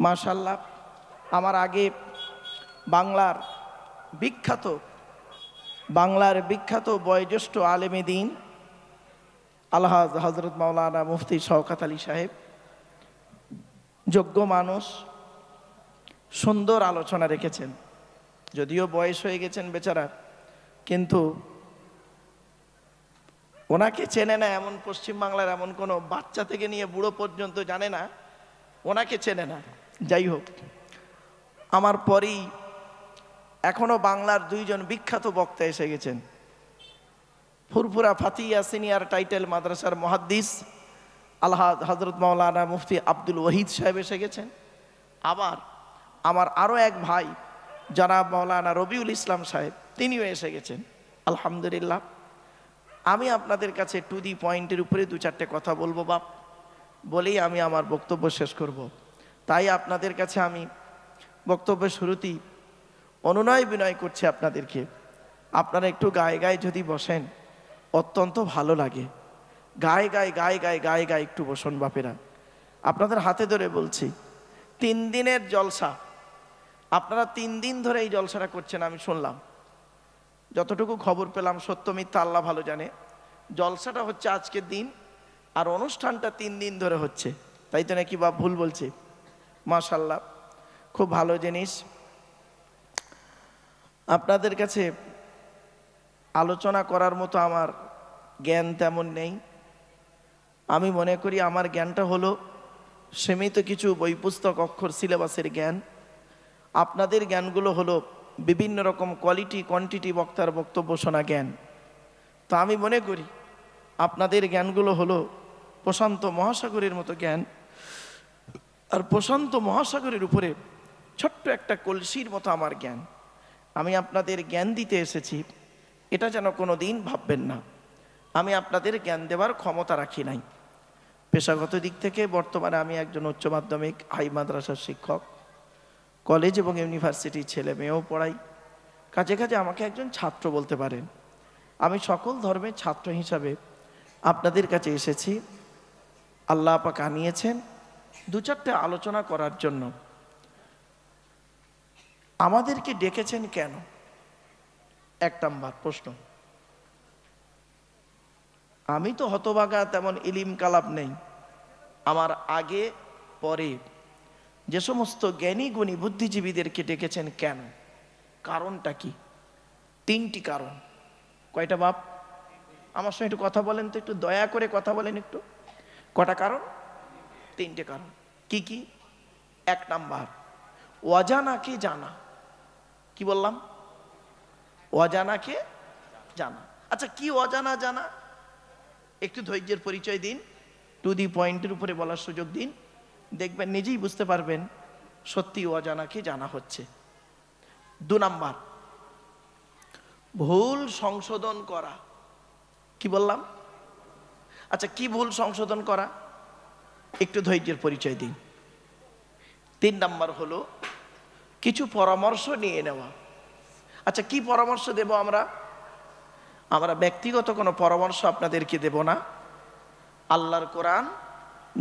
মাশাআল্লাহ। আমার আগে বাংলার বিখ্যাত বয়োজ্যেষ্ঠ আলেমে দ্বীন আলহাজ হযরত মাওলানা মুফতি শওকত আলী সাহেব, যোগ্য মানুষ, সুন্দর আলোচনা রেখেছেন। যদিও বয়স হয়ে গেছেন বেচারা, কিন্তু ওনাকে চেনে না এমন পশ্চিমবাংলার এমন কোনো বাচ্চা থেকে নিয়ে বুড়ো পর্যন্ত জানে না, ওনাকে চেনে না। যাই হোক, আমার পরেই এখনো বাংলার দুইজন বিখ্যাত বক্তা এসে গেছেন। ফুরফুরা ফাতিয়া সিনিয়র টাইটেল মাদ্রাসার মুহাদ্দিস আলহাজ হযরত মাওলানা মুফতি আব্দুল ওয়াহিদ সাহেব এসে গেছেন। আবার আমার আরও এক ভাই জনাব মাওলানা রবিউল ইসলাম সাহেব, তিনিও এসে গেছেন। আলহামদুলিল্লাহ। আমি আপনাদের কাছে টু দি পয়েন্টের উপরে দু চারটে কথা বলবো বাপ, বলেই আমি আমার বক্তব্য শেষ করব। তাই আপনাদের কাছে আমি বক্তব্যের শুরুতেই অনুনয় বিনয় করছি আপনাদেরকে, আপনারা একটু গায়ে গায়ে যদি বসেন অত্যন্ত ভালো লাগে। গায়ে গায়ে গায়ে গায়ে গায়ে গায়ে একটু বসুন বাপেরা। আপনাদের হাতে ধরে বলছি, 3 দিনের জলসা, আপনারা 3 দিন ধরে এই জলসাটা করছেন। আমি শুনলাম, যতটুকু খবর পেলাম, সত্য মিথ্যা আল্লাহ ভালো জানে, জলসাটা হচ্ছে আজকের দিন আর অনুষ্ঠানটা 3 দিন ধরে হচ্ছে, তাই তো নাকি বাপ? ভুল বলছি? মাশাআল্লাহ, খুব ভালো জিনিস। আপনাদের কাছে আলোচনা করার মতো আমার জ্ঞান তেমন নেই। আমি মনে করি আমার জ্ঞানটা হলো সীমিত কিছু বই পুস্তক অক্ষর সিলেবাসের জ্ঞান। আপনাদের জ্ঞানগুলো হলো বিভিন্ন রকম কোয়ালিটি কোয়ান্টিটি বক্তার বক্তব্য শোনা জ্ঞান। তো আমি মনে করি আপনাদের জ্ঞানগুলো হলো প্রশান্ত মহাসাগরের মতো জ্ঞান, আর প্রশান্ত মহাসাগরের উপরে ছোট্ট একটা কলসির মতো আমার জ্ঞান। আমি আপনাদের জ্ঞান দিতে এসেছি, এটা যেন কোনো দিন ভাববেন না আমি আপনাদের জ্ঞান দেওয়ার ক্ষমতা রাখি নাই। পেশাগত দিক থেকে বর্তমানে আমি একজন উচ্চ মাধ্যমিক হাই মাদ্রাসার শিক্ষক, কলেজ এবং ইউনিভার্সিটির ছেলে মেয়েও পড়াই। কাজে কাজে আমাকে একজন ছাত্র বলতে পারেন। আমি সকল ধর্মের ছাত্র হিসাবে আপনাদের কাছে এসেছি। আল্লাহ পাক আনিয়েছেন দু চারটে আলোচনা করার জন্য। আমাদেরকে ডেকেছেন কেন? 1 নম্বর প্রশ্ন। আমি তো হতভাগা, তেমন ইলিম কালাম নেই। আমার আগে পরে যে সমস্ত জ্ঞানী গুণী বুদ্ধিজীবীদেরকে ডেকেছেন কেন? কারণটা কি? 3টি কারণ। কয়টা বাপ? আমার সঙ্গে একটু কথা বলেন তো, একটু দয়া করে কথা বলেন একটু। কটা কারণ? 3টে কারণ। কি কি? 1 নাম্বার, অজানাকে জানা। কি বললাম? অজানাকে জানা। আচ্ছা, কি অজানা জানা? একটু ধৈর্যের পরিচয় দিন, টু দি পয়েন্টের উপরে বলার সুযোগ দিন, দেখবেন নিজেই বুঝতে পারবেন সত্যি অজানাকে জানা হচ্ছে। 2 নাম্বার, ভুল সংশোধন করা। কি বললাম? আচ্ছা, কি ভুল সংশোধন করা? একটু ধৈর্যের পরিচয় দিন। 3 নাম্বার হলো কিছু পরামর্শ নিয়ে নেওয়া। আচ্ছা, কি পরামর্শ দেব আমরা? আমরা ব্যক্তিগত কোনো পরামর্শ আপনাদেরকে দেব না। আল্লাহর কোরআন,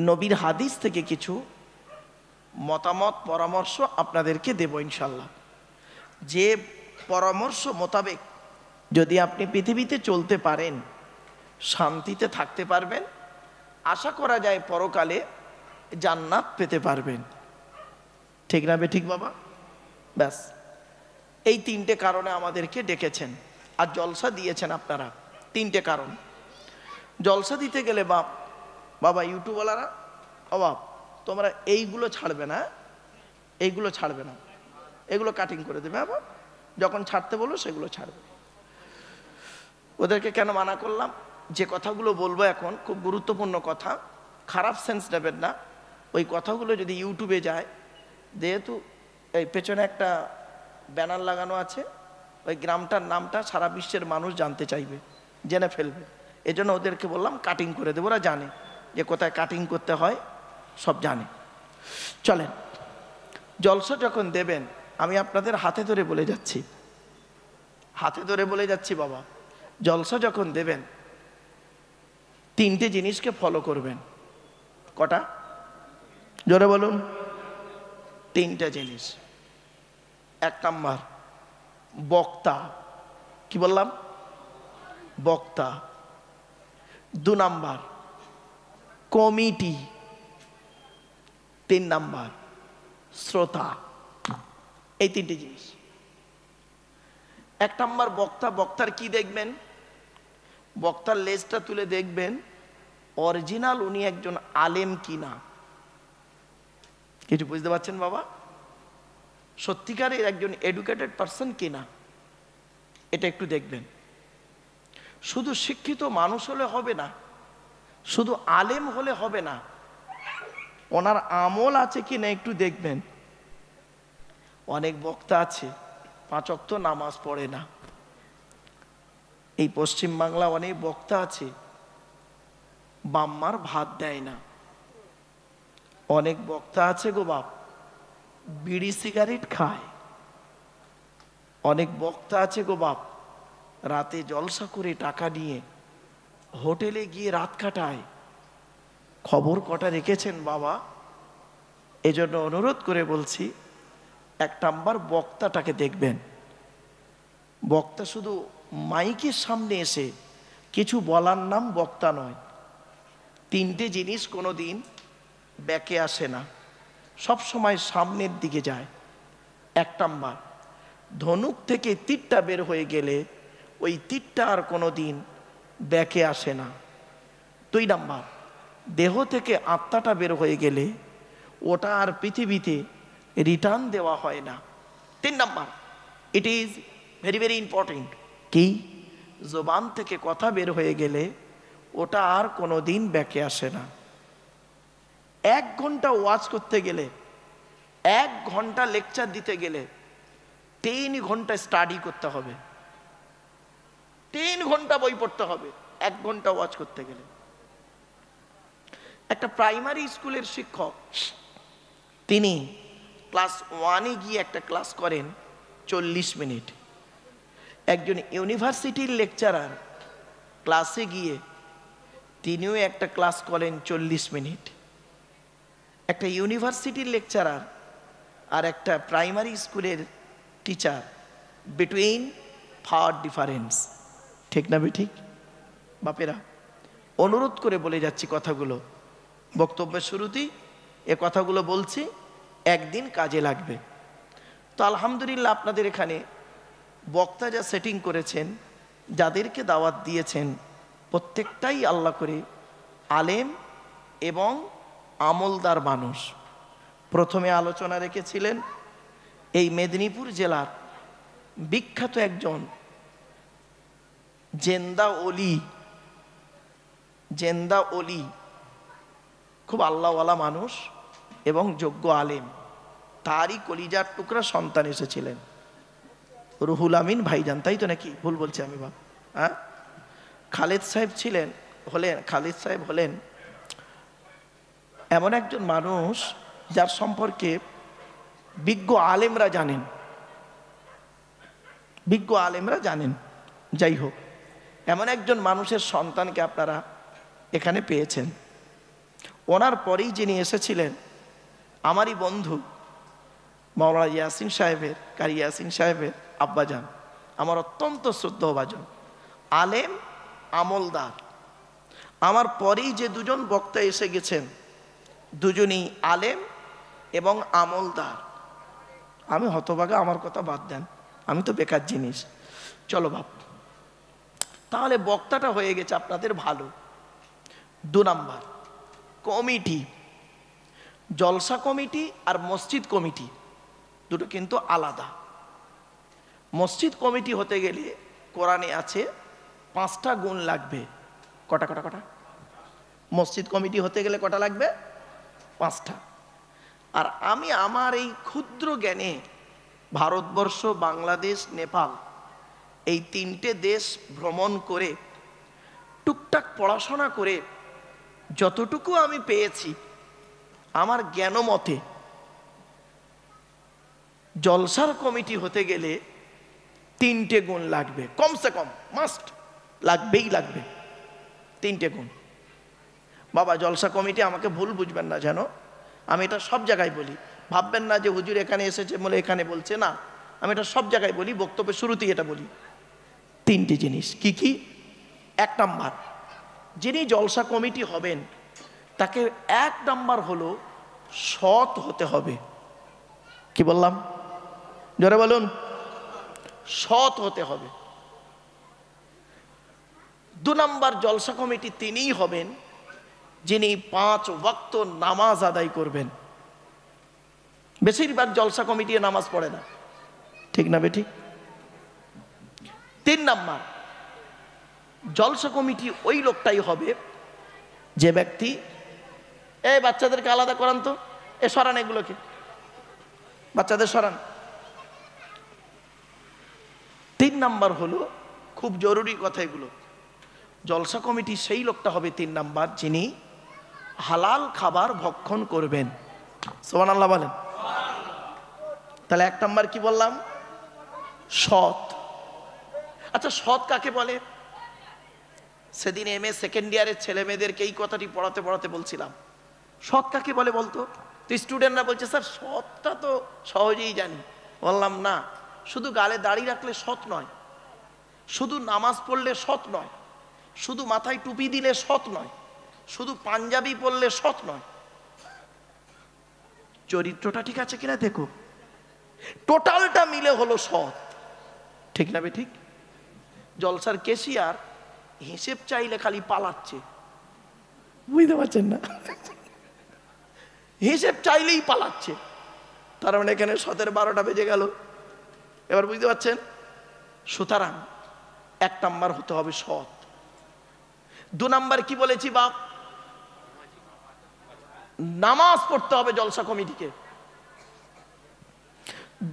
নবীর হাদিস থেকে কিছু মতামত পরামর্শ আপনাদেরকে দেব ইনশাল্লাহ। যে পরামর্শ মোতাবেক যদি আপনি পৃথিবীতে চলতে পারেন, শান্তিতে থাকতে পারবেন, আশা করা যায় পরকালে জান্নাত পেতে পারবেন। ঠিক না ঠিক বাবা? ব্যাস, এই 3টে কারণে আমাদেরকে ডেকেছেন আর জলসা দিয়েছেন আপনারা। 3টে কারণ। জলসা দিতে গেলে বাবা ইউটিউবওয়ালারা, বাপ তোমরা এইগুলো ছাড়বে না, এইগুলো ছাড়বে না, এগুলো কাটিং করে দেবে। আবার যখন ছাড়তে বলো সেগুলো ছাড়বে। ওদেরকে কেন মানা করলাম? যে কথাগুলো বলবো এখন খুব গুরুত্বপূর্ণ কথা, খারাপ সেন্স নেবেন না। ওই কথাগুলো যদি ইউটিউবে যায়, যেহেতু এই পেছনে একটা ব্যানার লাগানো আছে, ওই গ্রামটার নামটা সারা বিশ্বের মানুষ জানতে চাইবে, জেনে ফেলবে। এজন্য ওদেরকে বললাম কাটিং করে দেবো। ওরা জানে যে কোথায় কাটিং করতে হয়, সব জানে। চলেন, জলসা যখন দেবেন, আমি আপনাদের হাতে ধরে বলে যাচ্ছি, হাতে ধরে বলে যাচ্ছি বাবা, জলসা যখন দেবেন 3টে জিনিসকে ফলো করবেন। কটা? জোরে বলুন। তিনটা জিনিস। এক নাম্বার বক্তা, কি বললাম? বক্তা। দু নাম্বার কমিটি, তিন নাম্বার শ্রোতা। এই তিনটি জিনিস। এক নাম্বার বক্তা। বক্তার কি দেখবেন? বক্তার লেজটা তুলে দেখবেন অরিজিনাল উনি একজন আলেম কিনা। কিছু বুঝতে পারছেন বাবা? সত্যিকারের একজন এডুকেটেড পারসন কিনা, এটা একটু দেখবেন। শুধু শিক্ষিত মানুষ হলে হবে না, শুধু আলেম হলে হবে না, ওনার আমল আছে কিনা একটু দেখবেন। অনেক বক্তা আছে 5 ওয়াক্ত নামাজ পড়ে না। এই পশ্চিম বাংলা অনেক বক্তা আছে বাম্মার ভাত দেয় না। অনেক বক্তা আছে গো বাপ বিড়ি সিগারেট খায়। অনেক বক্তা আছে গো বাপ রাতে জলসা করে টাকা নিয়ে হোটেলে গিয়ে রাত কাটায়। খবর কটা রেখেছেন বাবা? এজন্য অনুরোধ করে বলছি, এক নাম্বার বক্তাটাকে দেখবেন। বক্তা শুধু মাইকের সামনে এসে কিছু বলার নাম বক্তা নয়। তিনটে জিনিস কোনোদিন ব্যাকে আসে না, সব সময় সামনের দিকে যায়। এক নাম্বার ধনুক থেকে তীরটা বের হয়ে গেলে ওই তীরটা আর কোনোদিন ব্যাকে আসে না। দুই নাম্বার দেহ থেকে আত্মাটা বের হয়ে গেলে ওটা আর পৃথিবীতে রিটার্ন দেওয়া হয় না। তিন number, it is very very important, কি জবান থেকে কথা বের হয়ে গেলে ওটা আর কোনোদিন ব্যাকে আসে না। 1 ঘন্টা ওয়াজ করতে গেলে, 1 ঘন্টা লেকচার দিতে গেলে 3 ঘন্টা স্টাডি করতে হবে, 3 ঘন্টা বই পড়তে হবে 1 ঘন্টা ওয়াজ করতে গেলে। একটা প্রাইমারি স্কুলের শিক্ষক, তিনি ক্লাস 1-এ গিয়ে একটা ক্লাস করেন 40 মিনিট। একজন ইউনিভার্সিটির লেকচারার ক্লাসে গিয়ে তিনিও একটা ক্লাস করেন 40 মিনিট। একটা ইউনিভার্সিটির লেকচারার আর একটা প্রাইমারি স্কুলের টিচার, বিটুইন ফার ডিফারেন্স। ঠিক না ঠিক বাপেরা? অনুরোধ করে বলে যাচ্ছি কথাগুলো, বক্তব্যের শুরুতেই এ কথাগুলো বলছি, একদিন কাজে লাগবে। তো আলহামদুলিল্লাহ আপনাদের এখানে বক্তা যা সেটিং করেছেন, যাদেরকে দাওয়াত দিয়েছেন, প্রত্যেকটাই আল্লাহ করে আলেম এবং আমলদার মানুষ। প্রথমে আলোচনা রেখেছিলেন এই মেদিনীপুর জেলার বিখ্যাত একজন জেন্দা অলি, খুব আল্লাহওয়ালা মানুষ এবং যোগ্য আলেম। তারই কলিজার টুকরা সন্তান এসেছিলেন রুহুল আমিন ভাইজান, তাই তো নাকি? ভুল বলছি আমি বাপ? হ্যাঁ, খালেদ সাহেব খালেদ সাহেব হলেন এমন একজন মানুষ যার সম্পর্কে বিজ্ঞ আলেমরা জানেন। যাই হোক, এমন একজন মানুষের সন্তানকে আপনারা এখানে পেয়েছেন। ওনার পরেই যিনি এসেছিলেন আমারই বন্ধু মাওলানা ইয়াসিন সাহেবের, কারি ইয়াসিন সাহেবের আব্বাজান, আমার অত্যন্ত শ্রদ্ধেয়ভাজন আলেম আমলদার। আমার পরেই যে দুজন বক্তা এসে গেছেন, দুজনই আলেম এবং আমলদার। আমি হতভাগা, আমার কথা বাদ দেন, আমি তো বেকার জিনিস। চলো বাপ, তাহলে বক্তাটা হয়ে গেছে আপনাদের ভালো। 2 নাম্বার কমিটি, জলসা কমিটি আর মসজিদ কমিটি দুটো কিন্তু আলাদা। মসজিদ কমিটি হতে গেলে কোরআনে আছে 5টা গুণ লাগবে। কটা? মসজিদ কমিটি হতে গেলে কটা লাগবে? 5টা। আর আমি আমার এই ক্ষুদ্র জ্ঞানে ভারতবর্ষ, বাংলাদেশ, নেপাল এই 3টে দেশ ভ্রমণ করে টুকটাক পড়াশোনা করে যতটুকু আমি পেয়েছি, আমার জ্ঞান মতে জলসার কমিটি হতে গেলে 3টে গুণ লাগবে, কমসে কম, মাস্ট, লাগবেই লাগবে 3টে গুণ। বাবা জলসা কমিটি আমাকে ভুল বুঝবেন না যেন, আমি এটা সব জায়গায় বলি, ভাববেন না যে হুজুর এখানে এসেছে বলে এখানে বলছে না, আমি এটা সব জায়গায় বলি, বক্তব্যের শুরুতেই এটা বলি। তিনটি জিনিস কি কি? এক নাম্বার, যিনি জলসা কমিটি হবেন তাকে এক নাম্বার হলো সৎ হতে হবে। কি বললাম? জোরে বলুন। সৎ হতে হবে। দু নাম্বার, জলসা কমিটি তিনিই হবেন যিনি 5 ওয়াক্ত নামাজ আদায় করবেন। বেশিরভাগ জলসা কমিটি নামাজ পড়ে না, ঠিক না বেঠিক? 3 নাম্বার, জলসা কমিটি ওই লোকটাই হবে যে ব্যক্তি, এই বাচ্চাদেরকে আলাদা করান তো, এ সরান এগুলোকে, বাচ্চাদের সরান। 3 নাম্বার হলো খুব জরুরি কথা এগুলো, জলসা কমিটি সেই লোকটা হবে 3 নাম্বার যিনি হালাল খাবার ভক্ষণ করবেন। সুবহানাল্লাহ বলেন। তাহলে 1 নাম্বার কি বললাম? সৎ। আচ্ছা, সৎ কাকে বলে? সেদিন MA সেকেন্ড ইয়ারের ছেলে মেয়েদেরকে এই কথাটি পড়াতে পড়াতে বলছিলাম, সৎ কাকে বলে বলতো? তো স্টুডেন্টরা বলছে স্যার সৎটা তো সহজেই জানি। বললাম না, শুধু গালে দাড়ি রাখলে সৎ নয়, শুধু নামাজ পড়লে সৎ নয়, শুধু মাথায় টুপি দিলে সৎ নয়, শুধু পাঞ্জাবি পরলে সৎ নয়, চরিত্রটা ঠিক আছে কিনা দেখো, টোটালটা মিলে হলো সৎ। ঠিক না ঠিক? জলসার কেশিয়ার হিসেব চাইলে খালি পালাচ্ছে, বুঝতে পারছেন না? হিসেব চাইলেই পালাচ্ছে, তার মানে এখানে 12টা বেজে গেল। এবার বুঝতে পারছেন? সুতরাং 1 নাম্বার হতে হবে সৎ। 2 নাম্বার কি বলেছি বাপ? নামাজ পড়তে হবে জলসা কমিটিকে।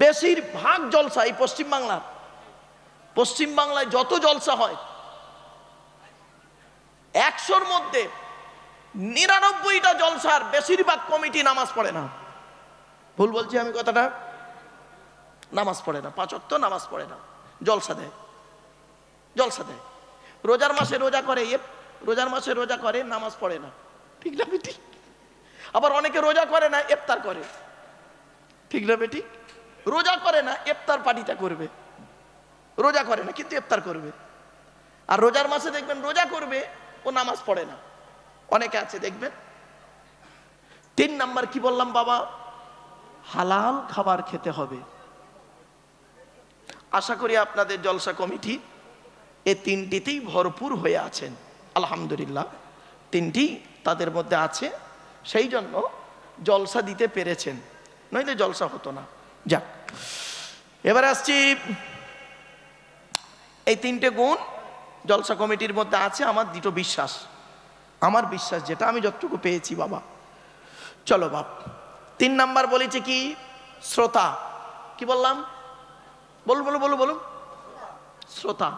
বেশিরভাগ জলসা এই পশ্চিম বাংলায় যত জলসা হয় 100-র মধ্যে 99টা জলসার বেশিরভাগ কমিটি নামাজ পড়ে না। ভুল বলছি আমি কথাটা? নামাজ পড়ে না, 5 ওয়াক্ত নামাজ পড়ে না, জলসা দেয়। রোজার মাসে রোজা করে, রোজার মাসে রোজা করে, নামাজ পড়ে না। ঠিক না বেটি? আবার অনেকে রোজা করে না, ইফতার করে। ঠিক না বেটি? রোজা করে না, ইফতার পার্টিটা করবে। রোজা করে না কিন্তু ইফতার করবে। আর রোজার মাসে দেখবেন রোজা করবে, ও নামাজ পড়ে না। অনেকে আছে দেখবেন। 3 নাম্বার কি বললাম বাবা? হালাল খাবার খেতে হবে। আশা করি আপনাদের জলসা কমিটি এই 3টিতেই ভরপুর হয়ে আছেন, আলহামদুলিল্লাহ। 3টি তাদের মধ্যে আছে, সেই জন্য জলসা দিতে পেরেছেন, নইলে জলসা হতো না। যাক, এবারে আসছি, এই 3টে গুণ জলসা কমিটির মধ্যে আছে। আমার দৃঢ় বিশ্বাস, আমার বিশ্বাস যেটা আমি যতটুকু পেয়েছি বাবা। চলো বাপ, 3 নাম্বার বলেছে কি? শ্রোতা। কি বললাম? বলুন। শ্রোতা।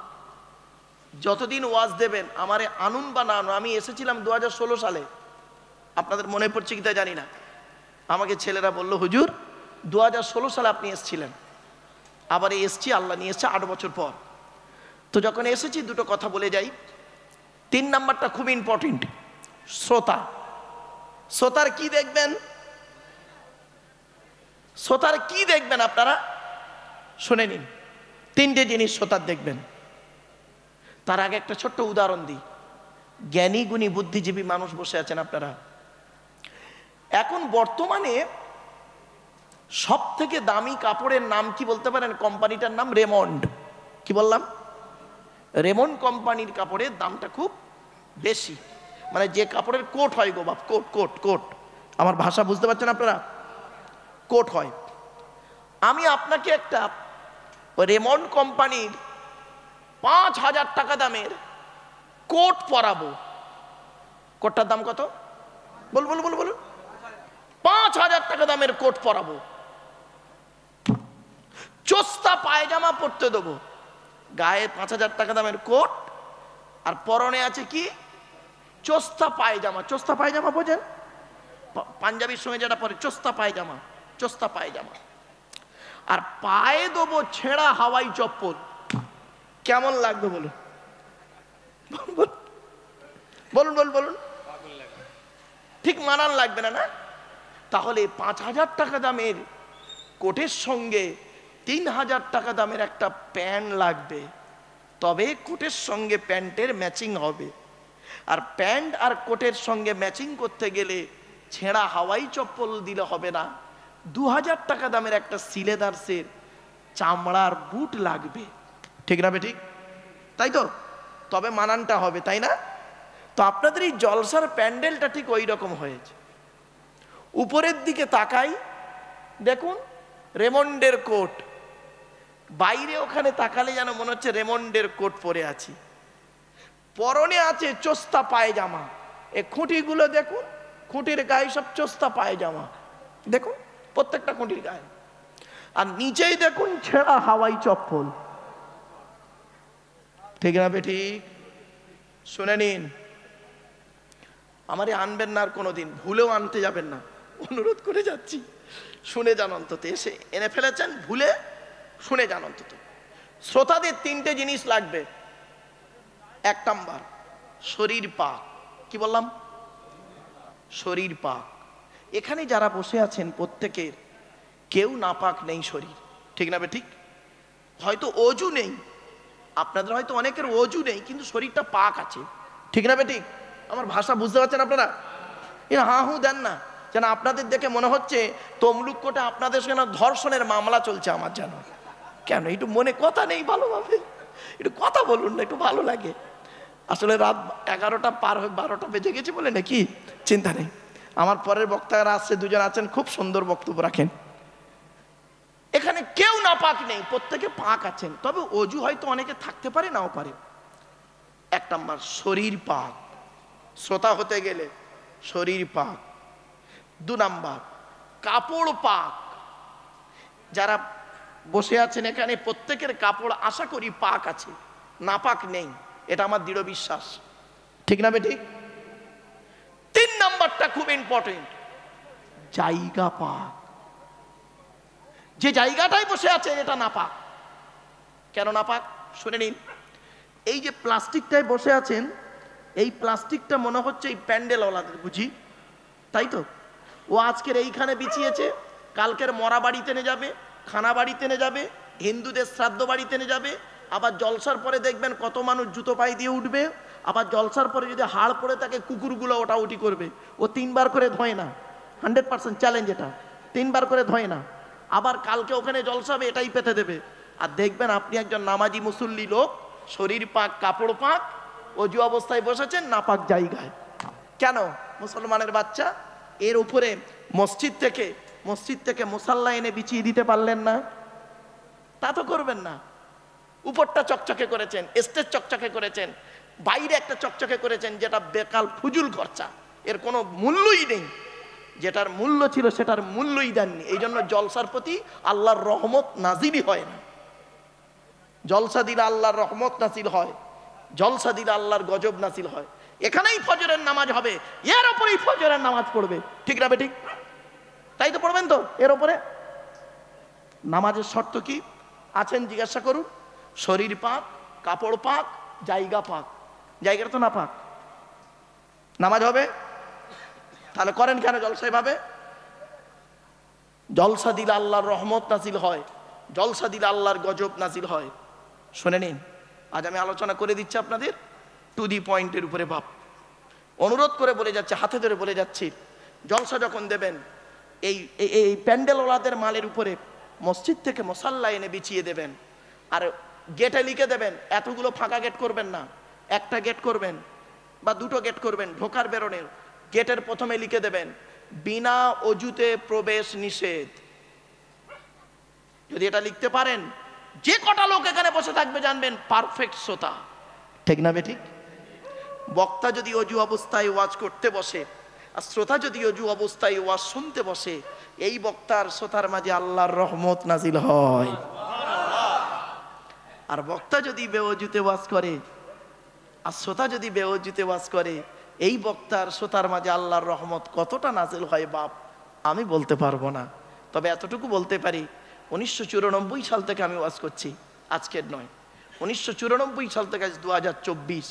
যতদিন ওয়াজ দেবেন, আমারে আনুন বা না আনুন, আমি এসেছিলাম 2016 সালে, আপনাদের মনে পড়ছে কি তা জানি না। আমাকে ছেলেরা বলল হুজুর 2016 সালে আপনি এসেছিলেন। আবার এসছি, আল্লাহ নিয়ে এসছে 8 বছর পর। তো যখন এসেছি দুটো কথা বলে যাই। 3 নাম্বারটা খুব ইম্পর্টেন্ট, শ্রোতা। শ্রোতার কি দেখবেন? শ্রোতার কি দেখবেন আপনারা শুনে নিন। 3টে জিনিস শ্রোতার দেখবেন। তার আগে একটা ছোট্ট উদাহরণ দিই। জ্ঞানী গুণী বুদ্ধিজীবী মানুষ বসে আছেন আপনারা। এখন বর্তমানে সব থেকে দামি কাপড়ের নাম কি বলতে পারেন? কোম্পানিটার নাম রেমন্ড। কি বললাম? রেমন্ড কোম্পানির কাপড়ের দামটা খুব বেশি। মানে যে কাপড়ের কোট হয় গো বাপ, কোট। আমার ভাষা বুঝতে পারছেন আপনারা? কোট হয়। আমি আপনাকে একটা রেমন্ড কোম্পানির 5,000 টাকা দামের কোট পরাবো। কোটটার দাম কত? বলুন। 5,000 টাকা দামের কোট পরাবো। চোস্তা পায়জামা পরতে দেবো। গায়ে 5,000 টাকা দামের কোট, আর পরনে আছে কি? চোস্তা পায়জামা। চোস্তা পায়জামা বোঝেন? পাঞ্জাবির সঙ্গে যেটা পরে চোস্তা পায়জামা। আর পায়ে দেবো ছেঁড়া হাওয়াই চপ্পল। কেমন লাগবে বলুন? বলুন। ঠিক মানান লাগবে না? তাহলে 5,000 টাকা দামের কোটের সঙ্গে 3,000 টাকা দামের একটা প্যান্ট লাগবে, তবে কোটের সঙ্গে প্যান্টের ম্যাচিং হবে। আর প্যান্ট আর কোটের সঙ্গে ম্যাচিং করতে গেলে ছেঁড়া হাওয়াই চপ্পল দিলে হবে না, 2,000 টাকা দামের একটা সিলেদার্সের চামড়ার বুট লাগবে। ঠিক না ঠিক? তাই তো, তবে মানানটা হবে, তাই না? তো আপনাদের এই জলসার প্যান্ডেলটা ঠিক ওই রকম হয়েছে। উপরের দিকে তাকাই, দেখুন রেমন্ডের কোট, বাইরে ওখানে তাকালে যেন মনে হচ্ছে রেমন্ডের কোট পরে আছি। পরনে আছে চোস্তা পায়জামা, এই খুঁটিগুলো দেখুন, খুঁটির গায়ে সব চোস্তা পায়জামা, দেখুন প্রত্যেকটা খুঁটির গায়ে। আর নিচেই দেখুন ছেঁড়া হাওয়াই চপ্পল। ঠিক না বেঠিক? শুনে নিন, আমারে আনবেন না আর কোনোদিন, ভুলেও আনতে যাবেন না, অনুরোধ করে যাচ্ছি। শুনে যান অন্তত, এসে এনে ফেলেছেন ভুলে, শুনে যান অন্তত। শ্রোতাদের 3টে জিনিস লাগবে। 1 নাম্বার শরীর পাক। কি বললাম? শরীর পাক। এখানে যারা বসে আছেন প্রত্যেকের কেউ নাপাক নেই শরীর। ঠিক না ঠিক? হয়তো অজু নেই, আপনাদের হয়তো অনেকের অজু নেই, কিন্তু শরীরটা পাক আছে। ঠিক না ঠিক? আমার ভাষা বুঝতে পারছেন আপনারা? এরা হাঁ হু দেন না, যেন আপনাদের দেখে মনে হচ্ছে তমলুক কোটে আপনাদের সঙ্গে ধর্ষণের মামলা চলছে আমার যেন। কেন? একটু মনে কথা নেই ভালোভাবে? একটু কথা বলুন না, একটু ভালো লাগে। আসলে রাত 11টা পার হয়ে 12টা বেজে গেছে বলে নাকি, চিন্তা নেই। আমার পরের বক্তারা আসছে, 2জন আছেন, খুব সুন্দর বক্তব্য রাখেন। এখানে কেউ না পাক নেই, প্রত্যেকে পাক আছেন, তবে অজু হয়তো অনেকে থাকতে পারে, নাও পারে। 1 নাম্বার শরীর পাক, শ্রোতা হতে গেলে শরীর পাক। 2 নাম্বার কাপড় পাক। যারা বসে আছেন এখানে প্রত্যেকের কাপড় আশা করি পাক আছে, নাপাক নেই, এটা আমার দৃঢ় বিশ্বাস। ঠিক না বেঠিক? 3 নাম্বারটা খুব ইম্পর্টেন্ট, জায়গা পাক। যে জায়গাটায় বসে আছে এটা নাপাক। কেন নাপাক? শুনে নিন। এই যে প্লাস্টিকটায় বসে আছেন, এই প্লাস্টিকটা মনে হচ্ছে এই প্যান্ডেলওয়ালাদের বুঝি, তাই তো? ও আজকের এইখানে বিছিয়েছে, কালকের মরা বাড়িতে নিয়ে যাবে, খানা বাড়িতে নিয়ে যাবে, হিন্দুদের শ্রাদ্ধ বাড়িতে নিয়ে যাবে, আবার জলসার পরে দেখবেন কত মানুষ জুতো পায়ে দিয়ে উঠবে, আবার জলসার পরে যদি হাড় পড়ে থাকে কুকুরগুলো ওটা উঠি করবে। ও 3 বার করে ধোয় না, 100% চ্যালেঞ্জ এটা, 3 বার করে ধোয় না। আবার কালকে ওখানে জলসাবে এটাই পেতে দেবে। আর দেখবেন আপনি একজন নামাজি মুসল্লি লোক, শরীর পাক, কাপড় পাক, অজু অবস্থায় বসেছেন নাপাক জায়গায়। কেন? মুসলমানের বাচ্চা, এর উপরে মসজিদ থেকে মুসাল্লা এনে বিছিয়ে দিতে পারলেন না? তা তো করবেন না। উপরটা চকচকে করেছেন, স্টেজ চকচকে করেছেন, বাইরে একটা চকচকে করেছেন, যেটা বেকাল ফুজুল খরচা, এর কোনো মূল্যই নেই। যেটার মূল্য ছিল সেটার মূল্যই দেননি। এই জন্য জলসার প্রতি আল্লাহর রহমত নাজিলই হয় না। জলসা দিলে আল্লাহর রহমত নাজিল হয়, জলসা দিলে আল্লাহর গজব নাজিল হয়। এখানেই ফজরের নামাজ হবে, এর উপরেই ফজরের নামাজ পড়বে। ঠিক না ঠিক? তাই তো পড়বেন তো। এর উপরে নামাজের শর্ত কি আছেন জিজ্ঞাসা করুন। শরীর পাক, কাপড় পাক, জায়গা পাক। জায়গাটা তো না পাক, নামাজ হবে? তাহলে করেন কেন জলসা এভাবে? জলসা দিলে আল্লাহর রহমত নাজিল হয়, জলসা দিলে আল্লাহর গজব নাজিল হয়। শুনে নিন, আজ আমি আলোচনা করে দিচ্ছি আপনাদের টু দি পয়েন্টের উপরে। ভাব অনুরোধ করে বলে যাচ্ছে, হাতে ধরে বলে যাচ্ছি, জলসা যখন দেবেন এই প্যান্ডেলওয়ালাদের মালের উপরে মসজিদ থেকে মশাল্লা এনে বিছিয়ে দেবেন। আর গেটে লিখে দেবেন, এতগুলো ফাঁকা গেট করবেন না, একটা গেট করবেন বা 2টো গেট করবেন ঢোকার বেরোনের। গেটের প্রথমে লিখে দেবেন, বিনা অজুতে প্রবেশ নিষেধ। যদি এটা লিখতে পারেন, যে কটা লোক এখানে বসে থাকবে জানবেন পারফেক্ট শ্রোতা। ঠিক না বেঠিক? বক্তা যদি অজু অবস্থায় ওয়াজ করতে বসে, আর শ্রোতা যদি অজু অবস্থায় ওয়াজ শুনতে বসে, এই বক্তার শ্রোতার মাঝে আল্লাহর রহমত নাজিল হয়। আর বক্তা যদি বেওয়াজুতে ওয়াজ করে, আর শ্রোতা যদি বেওয়াজুতে ওয়াজ করে, এই বক্তার শ্রোতার মাঝে আল্লাহর রহমত কতটা নাজিল হয় বাপ, আমি বলতে পারবো না। তবে এতটুকু বলতে পারি, 1994 সাল থেকে আমি ওয়াজ করছি, আজকের নয়। 1994 সাল থেকে আজ 2024,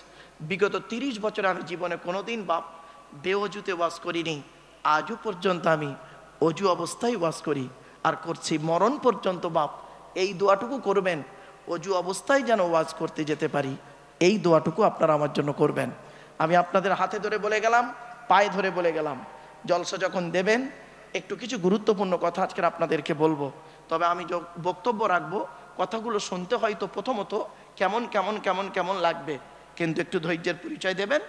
বিগত 30 বছরে আমি জীবনে কোনোদিন বাপ বেওয়াজুতে ওয়াজ করিনি। আজও পর্যন্ত আমি অজু অবস্থায় ওয়াজ করি আর করছি মরণ পর্যন্ত। বাপ এই দোয়াটুকু করবেন, অজু অবস্থায় যেন ওয়াজ করতে যেতে পারি, এই দোয়াটুকু আপনারা আমার জন্য করবেন। আমি আপনাদের হাতে ধরে বলে গেলাম, পায়ে ধরে বলে গেলাম, জলসা যখন দেবেন একটু কিছু গুরুত্বপূর্ণ কথা আজকের আপনাদেরকে বলবো। তবে আমি বক্তব্য রাখবো, কথাগুলো শুনতে হয়তো প্রথমত কেমন কেমন কেমন কেমন লাগবে, কিন্তু একটু ধৈর্যের পরিচয় দেবেন।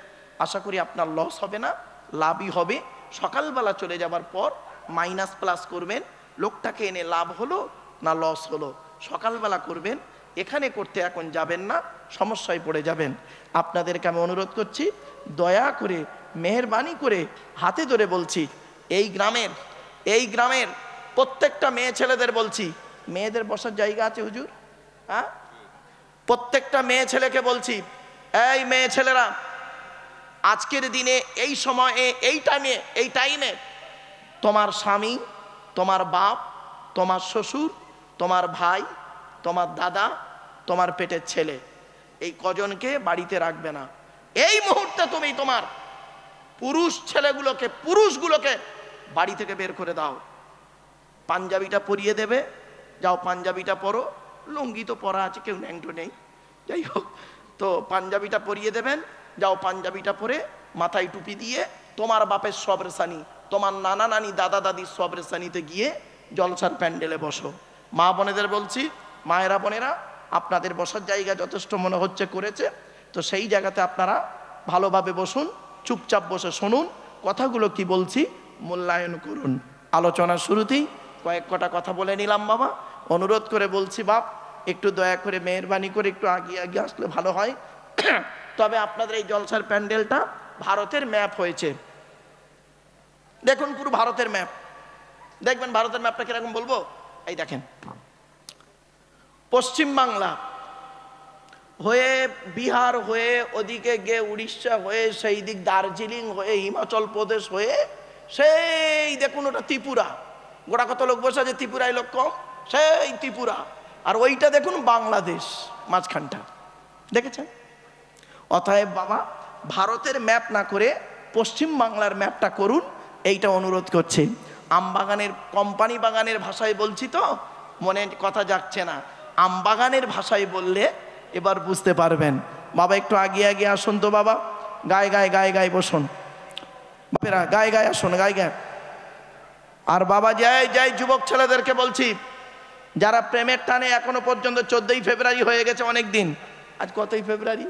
আশা করি আপনার লস হবে না, লাভই হবে। সকালবেলা চলে যাবার পর মাইনাস প্লাস করবেন, লোকটাকে এনে লাভ হলো না লস হলো। সকালবেলা করবেন, এখানে করতে এখন যাবেন না, সমস্যায় পড়ে যাবেন। আপনাদেরকে আমি অনুরোধ করছি, দয়া করে মেহেরবানি করে হাতে ধরে বলছি, এই গ্রামের প্রত্যেকটা মেয়ে ছেলেদের বলছি, মেয়েদের বসার জায়গা আছে হুজুর? হ্যাঁ, প্রত্যেকটা মেয়ে ছেলেকে বলছি, এই মেয়ে ছেলেরা, আজকের দিনে এই সময়ে এই টাইমে তোমার স্বামী, তোমার বাপ, তোমার শ্বশুর, তোমার ভাই, তোমার দাদা, তোমার পেটের ছেলে, এই কজনকে বাড়িতে রাখবে না। এই মুহূর্তে তুমি তোমার পুরুষগুলোকে বাড়ি থেকে বের করে দাও। পাঞ্জাবিটা পরিয়ে দেবে, যাও পাঞ্জাবিটা পরো, লুঙ্গি তো পরা আছে, কেউ ন্যাংটো নেই, যাই হোক, তো পাঞ্জাবিটা পরিয়ে দেবেন, যাও পাঞ্জাবিটা পরে মাথায় টুপি দিয়ে তোমার বাপের সবরেসানি, তোমার নানা নানি দাদা দাদির সবরেসানিতে গিয়ে জলসার প্যান্ডেলে বসো। মা বোনেদের বলছি, মায়েরা বোনেরা, আপনাদের বসার জায়গা যথেষ্ট মনে হচ্ছে করেছে, তো সেই জায়গাতে আপনারা ভালোভাবে বসুন, চুপচাপ বসে শুনুন, কথাগুলো কি বলছি মূল্যায়ন করুন। আলোচনার শুরুতেই কয়েক কটা কথা বলে নিলাম বাবা, অনুরোধ করে বলছি বাপ, একটু দয়া করে মেহেরবানি করে একটু আগে আসলে ভালো হয়। তবে আপনাদের এই জলসার প্যান্ডেলটা ভারতের ম্যাপ হয়েছে, দেখুন পুরো ভারতের ম্যাপ, দেখবেন ভারতের ম্যাপটা কিরকম বলবো, এই দেখেন, পশ্চিম বাংলা হয়ে বিহার হয়ে ওদিকে গিয়ে উড়িষ্যা হয়ে সেই দিক দার্জিলিং হয়ে হিমাচল প্রদেশ হয়ে সেই দেখুন ওটা ত্রিপুরা, গোটা কত লোক বসে আছে, ত্রিপুরায় লোক কম, সেই ত্রিপুরা, আর ওইটা দেখুন বাংলাদেশ মাঝখানটা, দেখেছেন? অতএব বাবা, ভারতের ম্যাপ না করে পশ্চিম বাংলার ম্যাপটা করুন, এইটা অনুরোধ করছে। আমবাগানের কোম্পানি বাগানের ভাষায় বলছি তো মনে কথা যাচ্ছে না, আমবাগানের ভাষায় বললে এবার বুঝতে পারবেন। বাবা একটু আগে আসুন তো বাবা, গায়ে বসুন বাপেরা, গায়ে আসুন, গায়ে। আর বাবা যাই যুবক ছেলেদেরকে বলছি, যারা প্রেমের টানে এখনো পর্যন্ত 14ই ফেব্রুয়ারি হয়ে গেছে, অনেক দিন, আজ কতই ফেব্রুয়ারি,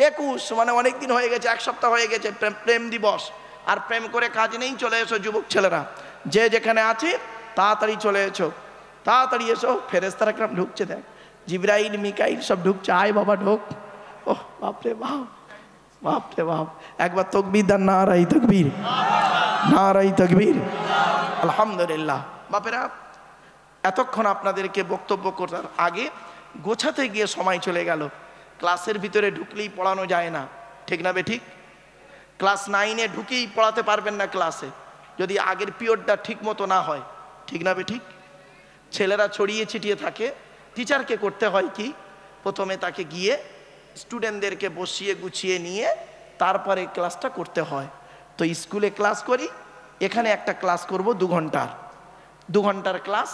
21, মানে অনেক দিন হয়ে গেছে, এক সপ্তাহ হয়ে গেছে প্রেম দিবস, আর প্রেম করে কাজ নেই, চলে এসো যুবক ছেলেরা, যে যেখানে আছে তাড়াতাড়ি চলে তাড়াতাড়ি এসো। ফেরেশতারা কেমন ঢুকছে দেখ, জিবরাইল মিকাইল সব ঢুকছে, আয় বাবা ঢোক। ও বাপরে বাপ, একবার তকবীর দেন, নারাই তকবীর, আলহামদুলিল্লাহ। বাপেরা, এতক্ষণ আপনাদেরকে বক্তব্য করার আগে গোছাতে গিয়ে সময় চলে গেল। ক্লাসের ভিতরে ঢুকলেই পড়ানো যায় না, ঠিক না বেঠিক? ক্লাস 9-এ ঢুকেই পড়াতে পারবেন না ক্লাসে, যদি আগের পিরিয়ডটা ঠিক মতো না হয়, ঠিক না বেঠিক? ছেলেরা ছড়িয়ে ছিটিয়ে থাকে, টিচারকে করতে হয় কি, প্রথমে তাকে গিয়ে স্টুডেন্টদেরকে বসিয়ে গুছিয়ে নিয়ে তারপরে ক্লাসটা করতে হয়। তো স্কুলে ক্লাস করি, এখানে একটা ক্লাস করব 2 ঘন্টার ক্লাস।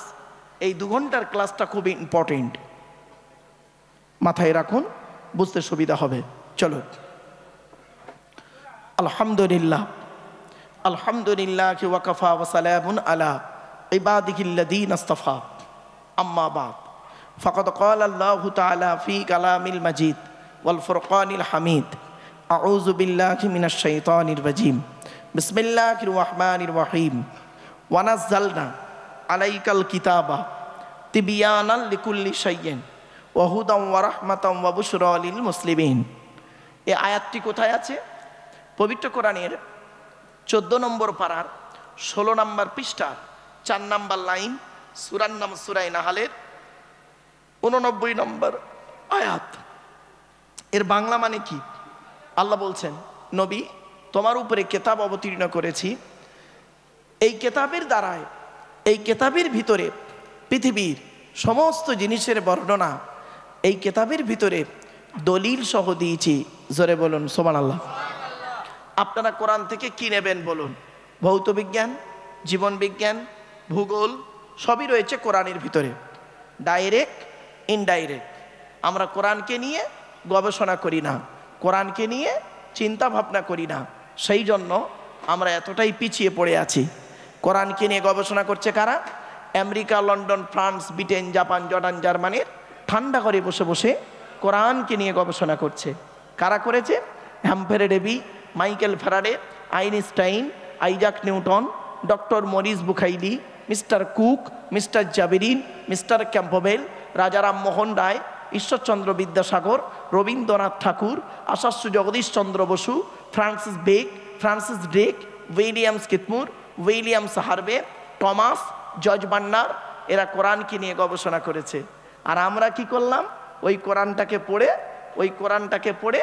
এই 2 ঘন্টার ক্লাসটা খুব ইম্পর্টেন্ট, মাথায় রাখুন, বুঝতে সুবিধা হবে। চলো, আলহামদুলিল্লাহ ওয়াকাফা ওয়া সালামুন আলা ইবাদিহিল্লাযীনা ইসতাফা, আম্মা বাদ, ফাকাদ ক্বালা আল্লাহু তাআলা ফী কালামিল মাজিদ ওয়াল ফুরকানিল হামিদ, আউযু বিল্লাহি মিনাশ শাইতানির রাজীম, বিসমিল্লাহির রহমানির রহিম, ওয়া নাযালনা আলাইকাল কিতাবা তিবয়ানাল লিকুল্লি শাইইন ওয়া হুদাম ওয়া রাহমাতাম ওয়া বুশরা লিল মুসলিমিন। এই আয়াতটি কোথায় আছে? পবিত্র কোরআনের 14 নম্বর পারার 16 নম্বর পৃষ্ঠা 4 নম্বর লাইন, সূরার নাম সূরা নাহলের 89 নম্বর আয়াত। এর বাংলা মানে কি? আল্লাহ বলছেন, নবী, তোমার উপরে কিতাব অবতীর্ণ করেছি, এই কিতাবের দ্বারায়, এই কিতাবের ভিতরে পৃথিবীর সমস্ত জিনিসের বর্ণনা এই কিতাবের ভিতরে দলিল সহ দিয়েছি। জোরে বলুন সুবহানাল্লাহ। আপনারা কোরআন থেকে কি নেবেন বলুন? ভৌত বিজ্ঞান, জীবন বিজ্ঞান, ভূগোল সবই রয়েছে কোরআনের ভিতরে, ডাইরেক্ট ইনডাইরেক্ট। আমরা কোরআনকে নিয়ে গবেষণা করি না, কোরআনকে নিয়ে চিন্তা ভাবনা করি না, সেই জন্য আমরা এতটাই পিছিয়ে পড়ে আছি। কোরআনকে নিয়ে গবেষণা করছে কারা? America, London, France, Britain, Japan, Jordan, জার্মানির ঠান্ডা করে বসে বসে কোরআনকে নিয়ে গবেষণা করছে। কারা করেছে? Humphry Davy, Michael Faraday, Einstein, Isaac Newton, doctor Maurice Bucaille, mister Cook, mister জাবেরিন, mister Campbell, Rajaram Mohan Roy, Ishwarchandra Vidyasagar, Rabindranath Tagore, Acharya Jagadishchandra Bose, Francis Bacon, Francis Drake, Williams Keith Moore, Williams Harvey, Thomas, George Bernard, এরা কোরআনকে নিয়ে গবেষণা করেছে। আর আমরা কি করলাম? ওই কোরআনটাকে পড়ে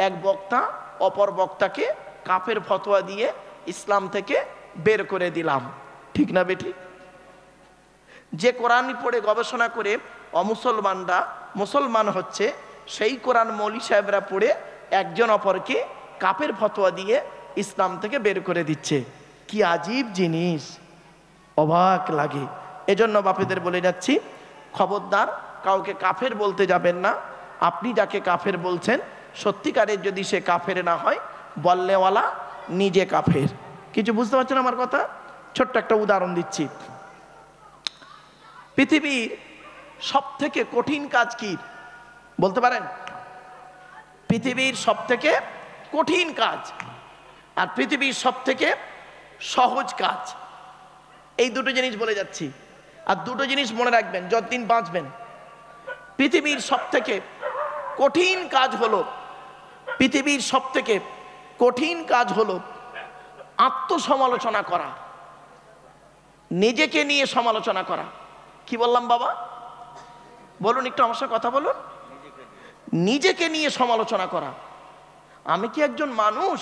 এক বক্তা অপর বক্তাকে কাফের ফতোয়া দিয়ে ইসলাম থেকে বের করে দিলাম। ঠিক না বেঠিক? যে কোরআন পড়ে গবেষণা করে অমুসলমানরা মুসলমান হচ্ছে, সেই কোরআন মৌলী সাহেবরা পড়ে একজন অপরকে কাফের ফতোয়া দিয়ে ইসলাম থেকে বের করে দিচ্ছে। কি আজীব জিনিস, অবাক লাগে। এজন্য বাপেদের বলে যাচ্ছি, খবরদার কাউকে কাফের বলতে যাবেন না। আপনি যাকে কাফের বলছেন, সত্যিকারের যদি সে কাফের না হয়, বললেওয়ালা নিজে কাফের। কিছু বুঝতে পারছেন আমার কথা? ছোট্ট একটা উদাহরণ দিচ্ছি। পৃথিবীর সব থেকে কঠিন কাজ কি বলতে পারেন? পৃথিবীর সব থেকে কঠিন কাজ আর পৃথিবীর সব থেকে সহজ কাজ, এই দুটো জিনিস বলে যাচ্ছি। আর দুটো জিনিস মনে রাখবেন যতদিন বাঁচবেন। পৃথিবীর সব থেকে কঠিন কাজ হলো, পৃথিবীর সব থেকে কঠিন কাজ হলো আত্মসমালোচনা করা, নিজেকে নিয়ে সমালোচনা করা। কি বললাম বাবা? বলুন একটু আমার সাথে কথা বলুন। নিজেকে নিয়ে সমালোচনা করা। আমি কি একজন মানুষ?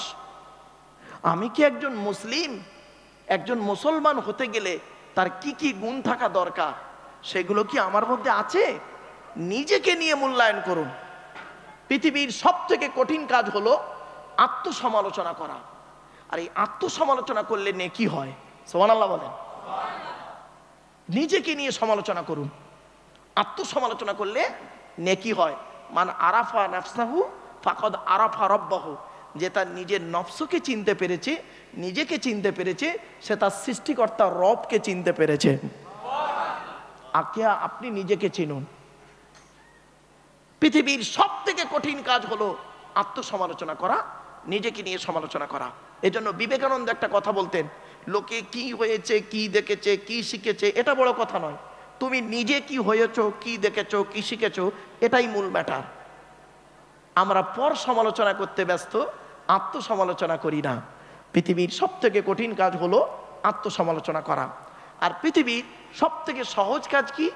আমি কি একজন মুসলিম? একজন মুসলমান হতে গেলে তার কি কি গুণ থাকা দরকার, সেগুলো কি আমার মধ্যে আছে? নিজেকে নিয়ে মূল্যায়ন করুন। পৃথিবীর সব থেকে কঠিন কাজ হলো আত্মসমালোচনা করা। আর এই আত্মসমালোচনা করলে নেকি হয়। সুবহানাল্লাহ বলেন। নিজেকে নিয়ে সমালোচনা করুন। আত্মসমালোচনা করলে নেকি হয়। মান আরাফা নাফসাহু ফাকাদ আরাফা রাব্বাহু। যে তার নিজের নফসকে চিনতে পেরেছে, নিজেকে চিনতে পেরেছে, সে তার সৃষ্টিকর্তা রবকে চিনতে পেরেছে। আপনি নিজেকে চিনুন। পৃথিবীর সব থেকে কঠিন কাজ হলো আত্মসমালোচনা করা, নিজেকে নিয়ে সমালোচনা করা। এজন্য বিবেকানন্দ একটা কথা বলতেন, লোকে কি হয়েছে, কি দেখেছে, কি শিখেছে, এটা বড় কথা নয়। তুমি নিজে কি হয়েছো, কি দেখেছো, কি শিখেছো, এটাই মূল ম্যাটার। আমরা পর সমালোচনা করতে ব্যস্ত, আত্মসমালোচনা করি না। পৃথিবীর সব থেকে কঠিন কাজ হলো আত্মসমালোচনা করা। আর পৃথিবীর সব থেকে সহজ কাজ কি?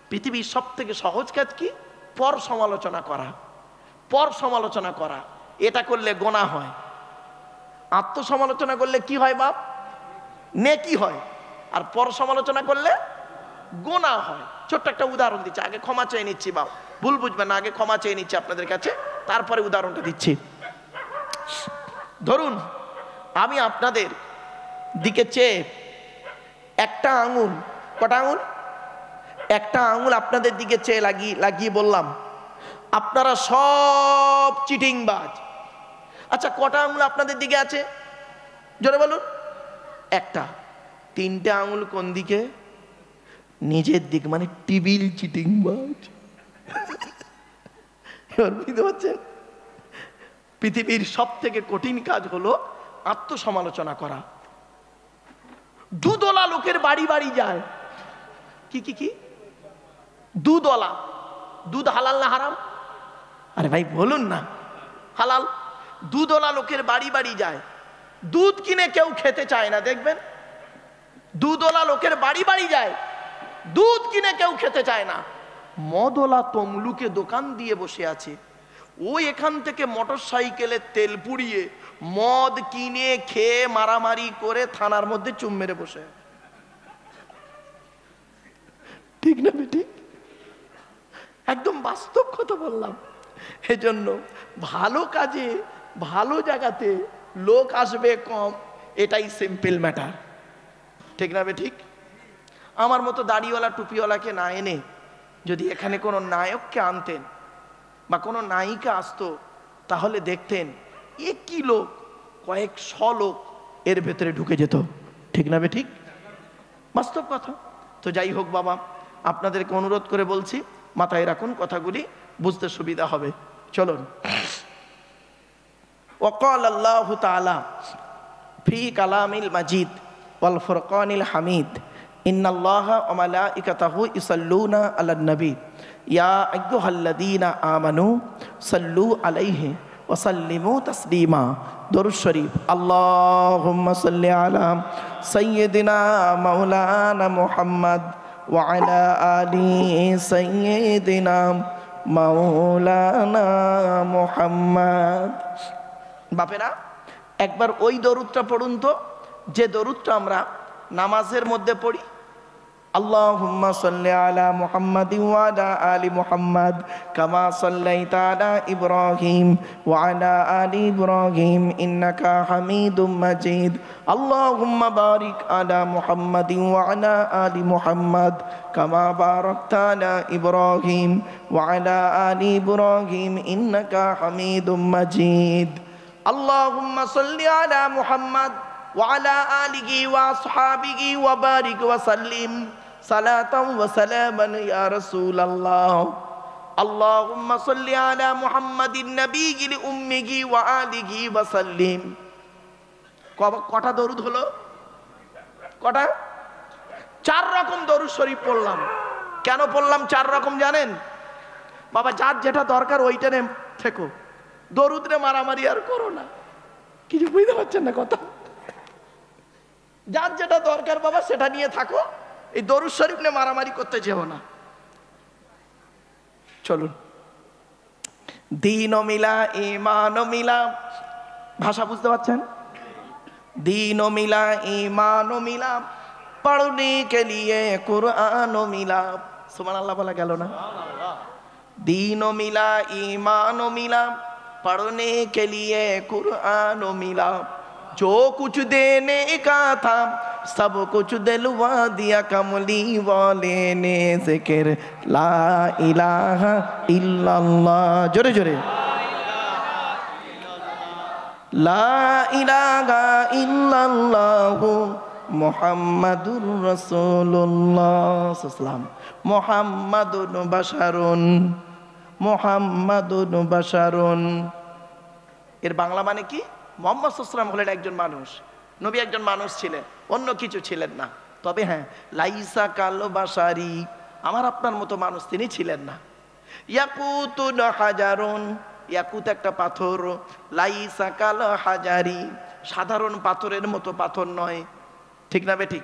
পৃথিবীর সব থেকে সহজ কাজ কি? পর সমালোচনা করা। পর সমালোচনা করা, এটা করলে গোনাহ হয়। আত্মসমালোচনা করলে কি হয় বাপ? নেকি হয়। আর পর সমালোচনা করলে গোনাহ হয়। ছোট্ট একটা উদাহরণ দিচ্ছি, আগে ক্ষমা চেয়ে নিচ্ছি বাপ, ভুল বুঝবেন না, আগে ক্ষমা চেয়ে নিচ্ছি আপনাদের কাছে, তারপরে উদাহরণটা দিচ্ছি। ধরুন আমি আপনাদের দিকে চেয়ে একটা আঙুল, কটা আঙুল? একটা আঙুল আপনাদের দিকে চেয়ে লাগিয়ে বললাম, আপনারা সব চিটিংবাজ। আচ্ছা, কটা আঙুল আপনাদের দিকে আছে? জোরে বলুন। একটা। তিনটে আঙুল কোন দিকে? নিজের দিকে, মানে টিবিল চিটিংবাজ। বুঝতে পারছেন? পৃথিবীর সব থেকে কঠিন কাজ হলো আত্মসমালোচনা করা। দুধওয়ালা লোকের বাড়ি বাড়ি যায়। কি কি কি? দুধওয়ালা। দুধ হালাল না হারাম? আরে ভাই বলুন না। হালাল। দুধওয়ালা লোকের বাড়ি বাড়ি যায়, দুধ কিনে কেউ খেতে চায় না। দেখবেন দুধওয়ালা লোকের বাড়ি বাড়ি যায়, দুধ কিনে কেউ খেতে চায় না। মদওয়ালা তমলুকে দোকান দিয়ে বসে আছে, ও এখান থেকে মোটর সাইকেলে তেল পুড়িয়ে মদ কিনে খেয়ে মারামারি করে থানার মধ্যে চুম মেরে বসে। ঠিক না ঠিক? একদম বাস্তব কথা বললাম। এজন্য ভালো কাজে ভালো জায়গাতে লোক আসবে কম, এটাই সিম্পল ম্যাটার। ঠিক না বে ঠিক? আমার মতো দাড়িওয়ালা টুপিওয়ালাকে না এনে যদি এখানে কোনো নায়ককে আনতেন বা কোনো নায়িকা আসতো, তাহলে দেখতেন একই লোক কয়েকশো লোক এর ভেতরে ঢুকে যেত। ঠিক না বে ঠিক? বাস্তব কথা। তো যাই হোক বাবা, আপনাদেরকে অনুরোধ করে বলছি, মাথায় রাখুন কথাগুলি, বুঝতে সুবিধা হবে। চলুন। ওয়াকাল আল্লাহু তাআলা ফি কালামিল মাজিদ ওয়াল ফুরকানিল হামিদ, ইন্নাল্লাহা ওয়া মালাইকাতাহু ইসাল্লুনা আলান নবী ইয়া আইয়ুহাল্লাযীনা আমানু সাল্লু আলাইহি ওয়া সাল্লিমু তাসলিমা। দরুদ শরীফ। আল্লাহুম্মা সাল্লি আলা সাইয়্যিদিনা মাওলানা মুহাম্মদ ওয়া আলা আলি সাইয়্যিদিনা মাওলানা মুহাম্মদ। বাপেরা, একবার ওই দরুদটা পড়ুন তো, যে দরুদটা আমরা নামাজের মধ্যে পড়ি। আল্লাহুম্মা সাল্লি আলা মুহাম্মাদিন ওয়া আলা আলি মুহাম্মাদ কামা সাল্লাইতা আলা ইব্রাহিম ওয়া আলা আলি ইব্রাহিম ইন্নাকা হামিদুম মাজিদ। আল্লাহুম্মা বারিক আলা মুহাম্মাদিন ওয়া আলা আলি মুহাম্মাদ কামা বারাকতা আলা ইব্রাহিম ওয়া আলা আলি ইব্রাহিম ইন্নাকা হামিদুম মাজিদ। আল্লাহুম্মা সাল্লি আলা মুহাম্মাদ ওয়া আলা আলিহি ওয়া আসহাবিহি ওয়া বারিক ওয়া সাল্লিম সালাতান ওয়া সালামান ইয়া রাসূলুল্লাহ। আল্লাহুম্মা সাল্লি আলা মুহাম্মাদিন নাবিয়িল উম্মিহি ওয়া আলিহি ওয়া সাল্লিম। কটা দরুদ হলো? কটা? 4 রকম দরুদ শরীফ পড়লাম। কেন পড়লাম 4 রকম জানেন? বাবা, যার যেটা দরকার ওইটা নে থেকো, দরুদ রে মারামারি আর করো না। কিছু বুঝতে পারছেন না কথা? যার যেটা দরকার বাবা সেটা নিয়ে থাকো, এই দরুদ শরীফ নিয়ে মারামারি করতে যেও না। চলুন। দীনও মিলা ঈমানও মিলা, ভাষা বুঝতে পারছেন? दीनो मिला ईमानो मिला पढ़ने के लिए कुरानो मिला। सुभान अल्लाह बोला गया ना? दीनो मिला ईमानो मिला पढ़ने के लिए कुरानो मिला। जो कुछ देने का था सब कुछ दिलवा दिया कमली वाले ने। जिक्र ला इलाहा इल्लल्लाह, जोरे जोरे ला इलाहा इल्लल्लाहु मुहम्मदुर रसूलुल्लाह सल्लल्लाहु मुहम्मदुन बशारुन मुहम्मदुन बशारुन। এর বাংলা মানে কি? মুহাম্মদ সাল্লাল্লাহু আলাইহি ওয়াসাল্লাম হলেন একজন মানুষ, নবী একজন মানুষ ছিলেন, অন্য কিছু ছিলেন না। তবে হ্যাঁ, লাইসা কাল বাশারি, আমার আপনার মতো মানুষ তিনি ছিলেন না। ইয়াকুতুন হাজারুন, ইয়াকুত একটা পাথর, লাইসা কাল হাজারি, সাধারণ পাথরের মতো পাথর নয়। ঠিক না বেঠিক?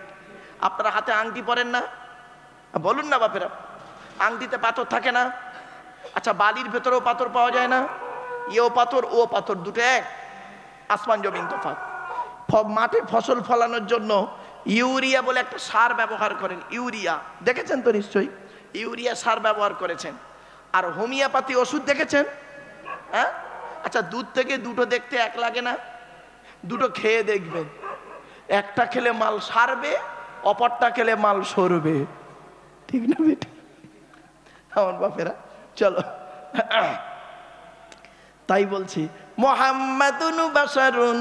আপনারা হাতে আংটি পরেন না? বলুন না বাপেরা, আংটিতে পাথর থাকে না? আচ্ছা, বালির ভেতরেও পাথর পাওয়া যায় না? এও পাথর ও পাথর দুটো এক, আসমান জমিন তফাৎ। মাঠে ফসল ফলানোর জন্য ইউরিয়া বলে একটা সার ব্যবহার করেন, ইউরিয়া দেখেছেন তো নিশ্চয়ই? ইউরিয়া সার ব্যবহার করেছেন। আর হোমিওপ্যাথি ওষুধ দেখেছেন? হ্যাঁ? আচ্ছা, দুধ থেকে দুটো দেখতে এক লাগে না? দুটো খেয়ে দেখবেন, একটা খেলে মাল সারবে, অপরটা খেলে মাল সরবে। ঠিক না বেটা আমার বাপেরা? চলো, তাই বলছি, মুহাম্মাদুন বাশারুন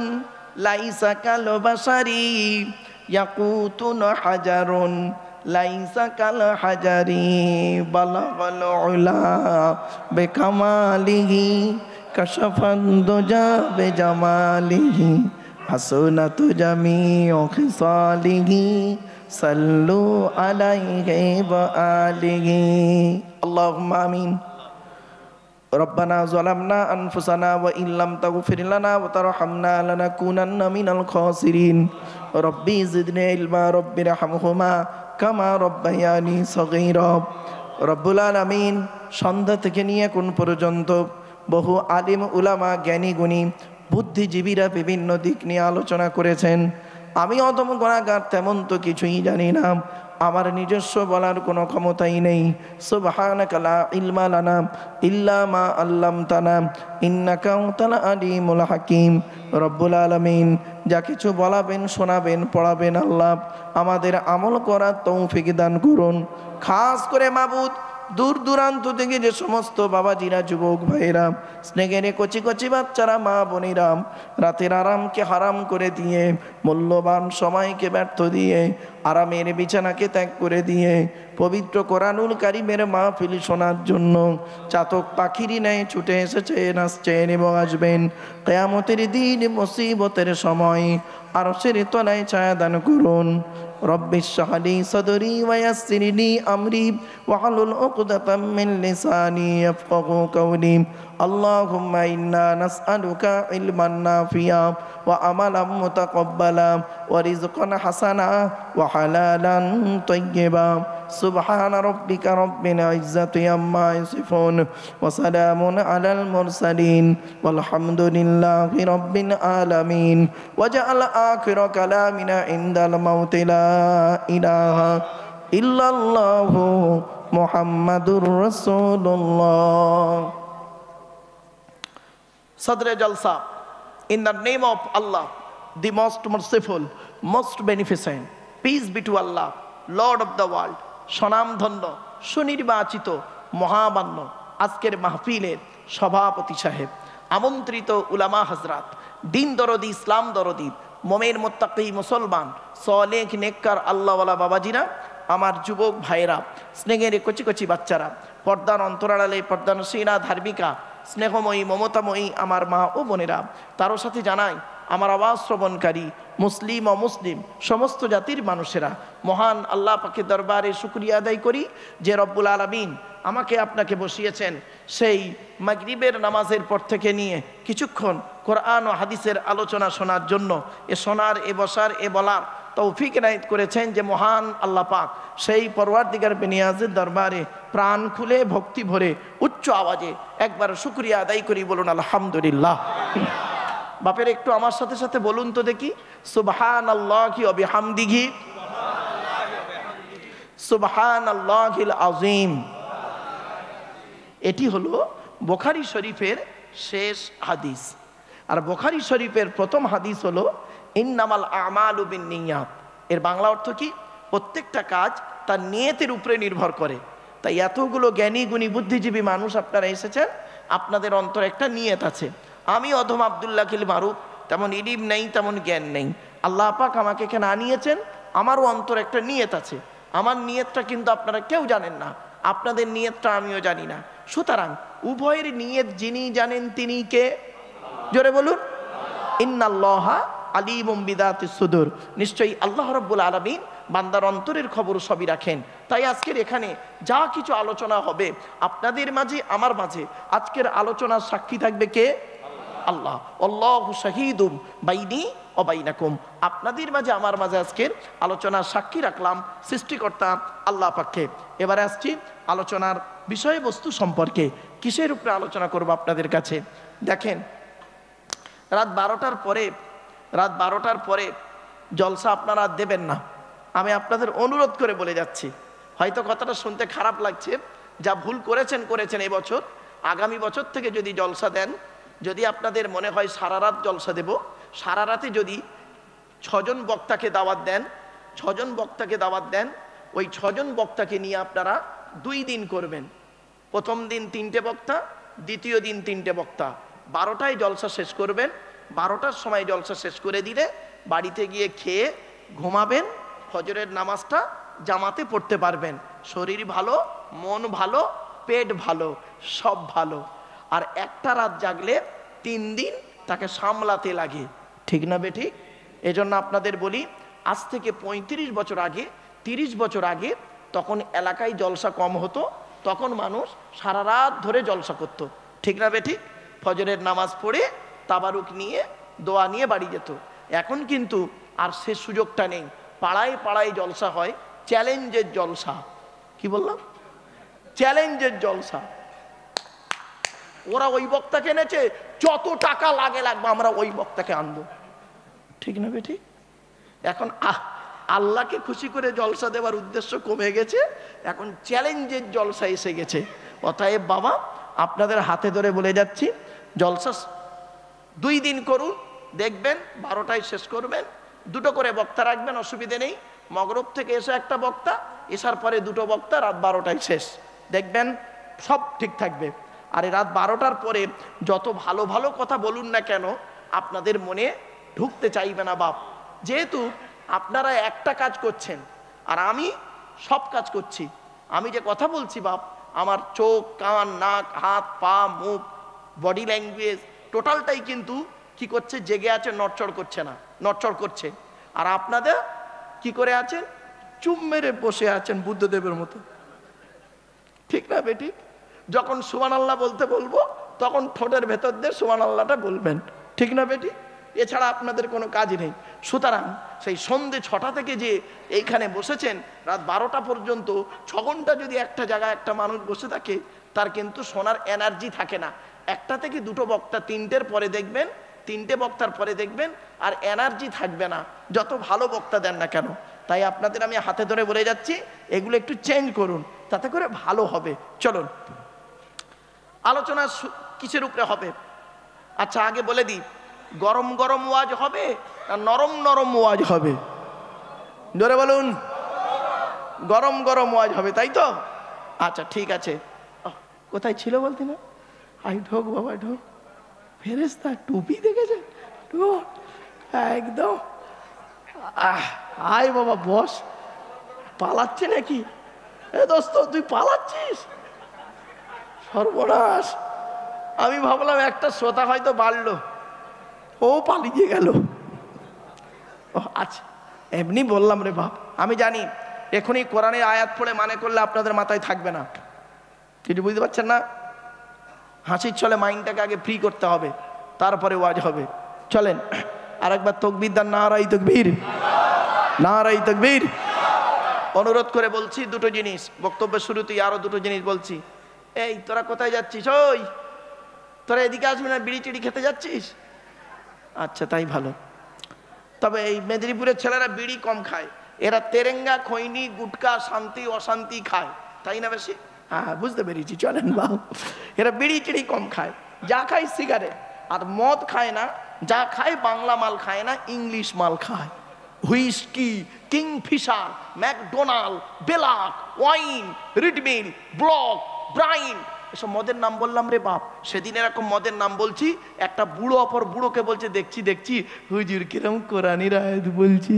লাইসা কাল বাশারি ইয়াকুতুন হাজারুন লাইসা কাল হাজারি বালাগাল উলা বিকামালিহি কাশাফান দুজা বিজামালিহি হাসনাতু জামিউ খিসালিহি সাল্লু আলাইহি ওয়া আলিহি আল্লাহুম্মা আমিন। ربنا ظلمنا أنفسنا وإن لم تغفر لنا وترحمنا لنكونن من الخاسرين ربي زدني علما رب ارحمهما كما ربياني صغيرا। রব্বুল আলামিন সন্ধ্যা থেকে নিয়ে কোন পর্যন্ত বহু আলিম উলামা জ্ঞানী গুণী বুদ্ধিজীবীরা বিভিন্ন দিক নিয়ে আলোচনা করেছেন। আমি অদম গুনাহগার, তেমন তো কিছুই জানি না। আমার নিজস্ব বলার কোনো ক্ষমতাই নেই। সুবহানাকা লা ইলমা লানা ইল্লা মা আল্লামতানা ইন্নাকা আনতাল আলিমুল হাকিম। রব্বুল আলামিন যা কিছু বলাবেন, শোনাবেন, পড়াবেন, আল্লাহ আমাদের আমল করার তৌফিক দান করুন। খাস করে মাবুদ, দূর দূরান্ত থেকে যে সমস্ত বাবাজিরা, যুবক ভাইরা, স্নেহের কচি কচি বাচ্চারা, মা বোনেরা রাতের আরামকে হারাম করে দিয়ে, মূল্যবান সময়কে ব্যর্থ দিয়ে, আরামের বিছানাকে ত্যাগ করে দিয়ে পবিত্র কোরআনুল কারীমের মাহফিল শোনার জন্য চাতক পাখিরই ন্যায় ছুটে এসেছেন, আসছেন এবং আসবেন। কিয়ামতের দিন, মুসিবতের সময় আরশের তলায় ছায়া দান করুন। রব্বি ইশরাহ লি সাদরি ওয়া ইয়াসসির লি আমরি ওয়াহলুল উকদাতাম মিন লিসানি ইয়াফকাহু কাওলি। আল্লাহুম্মা ইন্না নাসআলুকা ইলমান নাফিয়া ওয়া আমালান মুতাকাব্বালা ওয়া রিজকান হাসানা ওয়া হালালান তাইয়্যিবা। সুবহানা রাব্বিকা রাব্বিল ইজ্জাতি আম্মা ইয়াসিফুন ওয়া সালামুন আলাল মুরসালিন ওয়ালহামদুলিল্লাহি রাব্বিল আলামিন। ওয়া জাআল আখিরা কালামিনা ইনদাল মাউতি লা ইলাহা ইল্লাল্লাহু মুহাম্মাদুর রাসূলুল্লাহ। Sadre Jalsa, in the name of Allah, the most merciful, most beneficent, peace be to Allah, Lord of the world, সনাম ধন্য, সুনির্বাচিত, মহামান্য আজকের মাহফিলের সভাপতি সাহেব, আমন্ত্রিত উলামা হজরাত, দিন দরদি, ইসলাম দরদি, মোমেন মুত্তাকি মুসলমান, সলেহ নেককার আল্লাহওয়ালা বাবাজিরা, আমার যুবক ভাইরা, স্নেহের কচি কচি বাচ্চারা, পর্দার অন্তরাড়ালে পর্দানসীনা ধার্মিকা, স্নেহময়ী, মমতাময়ী আমার মা ও বোনেরা, তারও সাথে জানাই আমার আওয়াজ শ্রবণকারী মুসলিম অমুসলিম সমস্ত জাতির মানুষেরা, মহান আল্লাহ পাকের দরবারে শুকরিয়া আদায় করি যে রব্বুল আলামিন আমাকে আপনাকে বসিয়েছেন সেই মাগরিবের নামাজের পর থেকে নিয়ে কিছুক্ষণ কোরআন ও হাদিসের আলোচনা শোনার জন্য। এ শোনার, এ বসার, এ বলার তৌফিক এনায়েত করেছেন যে মহান আল্লাহ পাক। সেই পরওয়ারদিগার বেনিয়াজের দরবারে প্রাণ খুলে ভক্তি ভরে উচ্চ আওয়াজে একবার শুকরিয়া আদায় করি, বলুন আলহামদুলিল্লাহ। বাপের একটু আমার সাথে সাথে বলুন তো দেখি, সুবহানাল্লাহি ওয়া বিহামদিহি, সুবহানাল্লাহিল আযীম। এটি হলো বুখারী শরীফের শেষ হাদিস। আর বুখারী শরীফের প্রথম হাদিস হলো ইন্নামাল আমালু বিন্নিয়াত। এর বাংলা অর্থ কি? প্রত্যেকটা কাজ তার নিয়তের উপরে নির্ভর করে। তাই এতগুলো জ্ঞানী গুণী বুদ্ধিজীবী মানুষ আপনারা এসেছেন, আপনাদের অন্তর একটা নিয়ত আছে। আমি অধম আব্দুল্লাহ কিল মারুফ, তেমন ইলিম নেই, তেমন জ্ঞান নেই। আল্লাহ পাক আমাকে এখানে আনিয়েছেন, আমারও অন্তর একটা নিয়ত আছে। আমার নিয়তটা কিন্তু আপনারা কেউ জানেন না, আপনাদের নিয়তটা আমিও জানি না। সুতরাং উভয়ের নিয়ত যিনি জানেন তিনি কে? জোরে বলুন, ইন্নাল্লাহা আলিমুম বিদাতিস সুদূর। নিশ্চয়ই আল্লাহ রাব্বুল আলামিন বান্দার অন্তরের খবর সবই রাখেন। তাই আজকের এখানে যা কিছু আলোচনা হবে আপনাদের মাঝে, আমার মাঝে, আজকের আলোচনার সাক্ষী থাকবে কে? আল্লাহ। আল্লাহু শাহীদুম বাইনি ওয়া বাইনাকুম। আপনাদের মাঝে, আমার মাঝে আজকের আলোচনার সাক্ষী রাখলাম সৃষ্টিকর্তা আল্লাহ পাককে। এবারে আসছি আলোচনার বিষয়বস্তু সম্পর্কে। কিসের উপরে আলোচনা করব আপনাদের কাছে? দেখেন, রাত 12টার পরে জলসা আপনারা দেবেন না। আমি আপনাদের অনুরোধ করে বলে যাচ্ছি, হয়তো কথাটা শুনতে খারাপ লাগছে, যা ভুল করেছেন এবছর, আগামী বছর থেকে যদি জলসা দেন, যদি আপনাদের মনে হয় সারা রাত জলসা দেব, সারা রাতে যদি 6 জন বক্তাকে দাওয়াত দেন, ওই 6 জন বক্তাকে নিয়ে আপনারা 2 দিন করবেন। প্রথম দিন 3টে বক্তা, দ্বিতীয় দিন 3টে বক্তা। 12টায় জলসা শেষ করবেন। 12টার সময় জলসা শেষ করে দিলে বাড়িতে গিয়ে খেয়ে ঘুমাবেন। ফজরের নামাজটা জামাতে পড়তে পারবেন। শরীর ভালো, মন ভালো, পেট ভালো, সব ভালো। আর একটা রাত জাগলে 3 দিন তাকে সামলাতে লাগে, ঠিক না বেঠিক? এজন্য আপনাদের বলি, আজ থেকে 35 বছর আগে, 30 বছর আগে, তখন এলাকায় জলসা কম হতো, তখন মানুষ সারা রাত ধরে জলসা করত, ঠিক না বেঠিক? ফজরের নামাজ পড়ে তাবারুক নিয়ে, দোয়া নিয়ে বাড়ি যেত। এখন কিন্তু আর সে সুযোগটা নেই। পাড়ায় পাড়ায় জলসা হয়, চ্যালেঞ্জের জলসা। কি বললাম? চ্যালেঞ্জের জলসা। ওরা ওই বক্তাকে এনেছে, যত টাকা লাগবে আমরা ওই বক্তাকে আনবো, ঠিক না বেঠিক? এখন আল্লাহকে খুশি করে জলসা দেওয়ার উদ্দেশ্য কমে গেছে, এখন চ্যালেঞ্জের জলসা এসে গেছে। অতএব বাবা আপনাদের হাতে ধরে বলে যাচ্ছি, জলসা 2 দিন করুন, দেখবেন 12টায় শেষ করবেন। 2টো করে বক্তা রাখবেন, অসুবিধে নেই। মগরব থেকে এসে একটা বক্তা, এসার পরে 2টো বক্তা, রাত 12টায় শেষ। দেখবেন সব ঠিক থাকবে। আর এই রাত 12টার পরে যত ভালো ভালো কথা বলুন না কেন, আপনাদের মনে ঢুকতে চাইবে না বাপ। যেহেতু আপনারা একটা কাজ করছেন আর আমি সব কাজ করছি। আমি যে কথা বলছি বাপ, আমার চোখ, কান, নাক, হাত, পা, মুখ, বডি ল্যাঙ্গুয়েজ টোটালটাই কিন্তু কি করছে, জেগে আছে, নড়চড় করছে না, নড়চড় করছে। আর আপনাদের কি করে আছেন, চুপ মেরে বসে আছেন বুদ্ধদেবের মতো, ঠিক না বেটি? যখন সুবহানাল্লাহ বলতে বলবো তখন ঠোঁটের ভেতর দিয়ে সুবহানাল্লাহটা বলবেন, ঠিক না বেটি? এছাড়া আপনাদের কোনো কাজই নেই। সুতরাং সেই সন্ধে 6টা থেকে যে এইখানে বসেছেন রাত 12টা পর্যন্ত 6 ঘন্টা যদি একটা জায়গায় একটা মানুষ বসে থাকে, তার কিন্তু শোনার এনার্জি থাকে না। 1টা থেকে 2টো বক্তা, 3টের পরে দেখবেন, 3টে বক্তার পরে দেখবেন আর এনার্জি থাকবে না, যত ভালো বক্তা দেন না কেন। তাই আপনাদের আমি হাতে ধরে বলে যাচ্ছি, এগুলো একটু চেঞ্জ করুন, তাতে করে ভালো হবে। চলুন, আলোচনা কিসের উপরে হবে? আচ্ছা আগে বলে দিই, গরম গরম ওয়াজ হবে না নরম নরম ওয়াজ হবে? জোরে বলুন। গরম গরম ওয়াজ হবে, তাই তো? আচ্ছা ঠিক আছে। কোথায় ছিল বলতে না? আই ঢোক বাবা ঢোক। ফেরেশতা টুপি দেখেছে, একদম। আয় বাবা বস। পালাচ্ছে নাকি? এ দোস্ত তুই পালাচ্ছিস? সর্বনাশ। আমি ভাবলাম একটা শ্রোতা হয়তো বাড়লো, ও পালিয়ে গেল। আচ্ছা এমনি বললাম রে বাপ। আমি জানি এখনই কোরআনের আয়াত পড়ে মানে করলে আপনাদের মাথায় থাকবে না, কিছু বুঝতে পারছেন না। হাসির ছলে মাইন্ডটাকে আগে ফ্রি করতে হবে, তারপরে ওয়াজ হবে। চলেন আরেকবার তাকবীর দেন, নারায়ে তাকবীর, নারায়ে তাকবীর। অনুরোধ করে বলছি 2টো জিনিস, বক্তব্যের শুরুতেই আরো 2টো জিনিস বলছি। এই তোরা কোথায় যাচ্ছিস? ওই তোরা এদিকে আসবি না, বিড়ি টিড়ি খেতে যাচ্ছিস? আচ্ছা তাই ভালো। তবে এই মেদিনীপুরের ছেলেরা বিড়ি কম খায়, এরা তেরেঙ্গা, খৈনি, গুটকা, শান্তি অশান্তি খায়, তাই না বেশি? হ্যাঁ বুঝতে পেরেছি। চলেন বাবু, এরা বিড়ি টিড়ি কম খায়, যা খায় সিগারেট আর মদ খায় না, যা খায় বাংলা মাল খায় না, ইংলিশ মাল খায়। Whisky, Kingfisher, McDonald, Black, wine, রিডমিল, ব্লক, ব্রাইন, এসব মদের নাম বললাম রে বাপ। সেদিন এরকম মদের নাম বলছি, একটা বুড়ো অপর বুড়োকে বলছে, দেখছি দেখছি হুজুর কিরম কোরআনের আয়াত বলছি,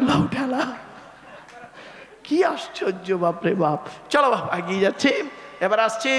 লাউ ঢালা। কি আশ্চর্য বাপ রে বাপ। চলো বাপ এগিয়ে যাচ্ছি, এবার আসছি